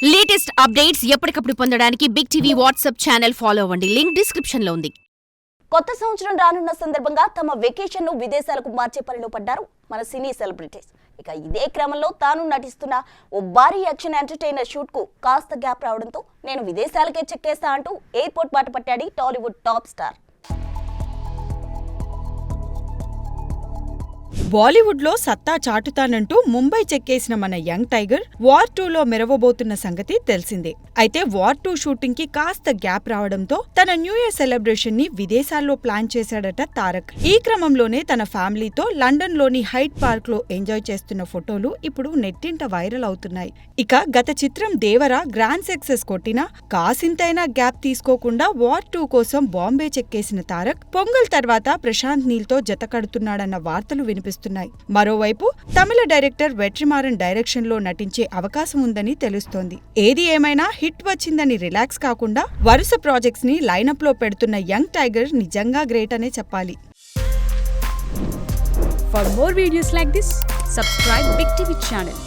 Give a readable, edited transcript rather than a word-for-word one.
Latest updates ఎప్పటికప్పుడు పొందడానికి big TV WhatsApp channel follow అవ్వండి. లింక్ డిస్క్రిప్షన్ లో ఉంది. కొత్త సంవత్సరం రానున్న సందర్భంగా తమ వెకేషన్ ను విదేశాలకు మార్చే పనిలో పడ్డారు మన సినీ సెలబ్రిటీస్. ఇక ఇదే క్రమంలో తాను నటిస్తున్న ఓ భారీ యాక్షన్ ఎంటర్టైనర్ షూట్ కు కాస్త గ్యాప్ రావడంతో నేను విదేశాలకే చెక్కేస్తా అంటూ ఎయిర్పోర్ట్ బాట పట్టాడు టాలీవుడ్ టాప్ స్టార్. బాలీవుడ్లో సత్తా చాటుతానంటూ ముంబై చెక్కేసిన మన యంగ్ టైగర్ వార్ 2లో మెరవబోతున్న సంగతి తెలిసిందే. అయితే వార్ 2 షూటింగ్ కి కాస్త గ్యాప్ రావడంతో తన న్యూ ఇయర్ సెలబ్రేషన్ ని విదేశాల్లో ప్లాన్ చేశాడట తారక్. ఈ క్రమంలోనే తన ఫ్యామిలీతో లండన్ లోని హైడ్ పార్క్ లో ఎంజాయ్ చేస్తున్న ఫోటోలు ఇప్పుడు నెట్టింట వైరల్ అవుతున్నాయి. ఇక గత చిత్రం దేవర గ్రాండ్ సక్సెస్ కొట్టినా కాసింతైనా గ్యాప్ తీసుకోకుండా వార్ 2 కోసం బాంబే చెక్కేసిన తారక్ పొంగల్ తర్వాత ప్రశాంత్ నీల్ తో జత కడుతున్నాడన్న వార్తలు వినిపిస్తున్నాయి. మరోవైపు తమిళ డైరెక్టర్ వెట్రిమారన్ డైరెక్షన్ లో నటించే అవకాశం ఉందని తెలుస్తోంది. ఏది ఏమైనా హిట్ వచ్చిందని రిలాక్స్ కాకుండా వరుస ప్రాజెక్ట్స్ ని లైనప్ లో పెడుతున్న యంగ్ టైగర్ నిజంగా గ్రేట్ అనే చెప్పాలి. For more videos like this, subscribe Big TV channel.